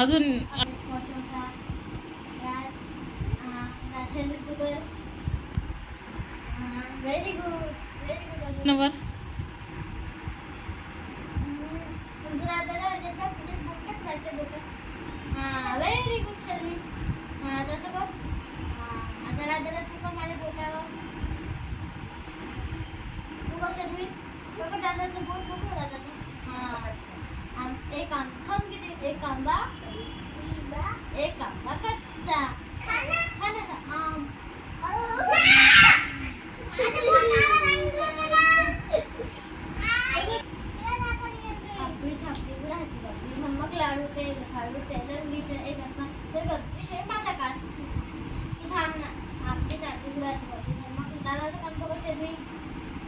अजून very good number दुसरा त्याला का तुझे बोट खायचे बोट व्हेरी गुड शर्मी तसं बघ आता राधाला तू का माझ्या बोटावर तू का शर्मी बघ दादाचं बोट बघ दादाचं एक आंबा किती एक आंबा कच्चा खाण्याचा आम नमक लाडू तेल खाडू तेलंगीचं एक असणार तर विषय माझा कान थांब ना आपली चाटली गुळाची बाबी नमक दादाचं काम करते मी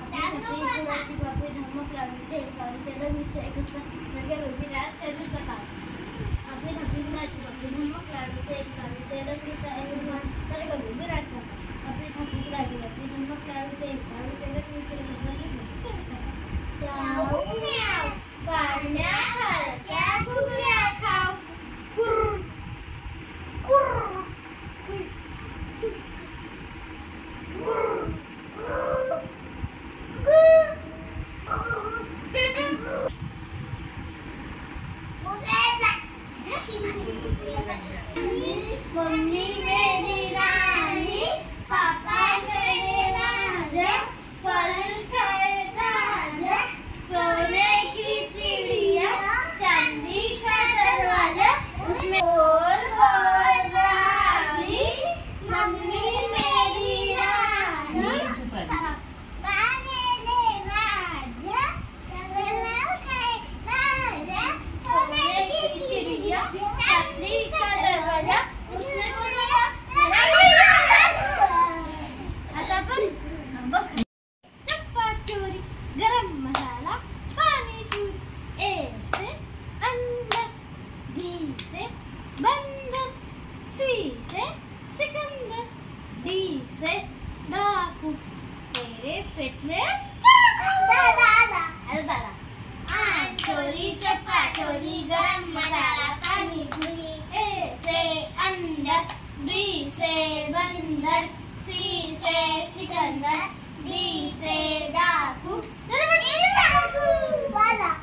गुळाची बाबी नमक लाडू तेल खाडू तेलंगीचं एक असणार विराट शर्मीचं काम आपली थापली गुळाची बाबी नमक लाडू तेल खाडू तेलंगीचं एक असणार तर विराटचं आपली थापली गुळाची बाबी नमक लाडू तेल खाडू तेलंगीचं एक असणार पाण्या खालच्या घुगऱ्या खाव कुर कुर मम्मी मेरी रानी पापा मेरे राजा फल खाए ताजा सोने की चिड़िया चांदी का दरवाजा उसमें गोल गोल रानी मम्मी मेरी रानी पापा मेरे राजा फल खाए ताजा सोने की चिड़िया चांदी का दरवाजा उसमें आता पण बस चप्पा चोरी गरम मसाला पानी पूरी ए से अंदर बी से बंदर सी से सिकंदर डी से डाकू तेरे पेट में चाकू दादा चोरी चप्पा चोरी गरम मसाला पानी पूरी ए से अंदर बी से बंदर सी से सिकंदर डी से डाकू वाला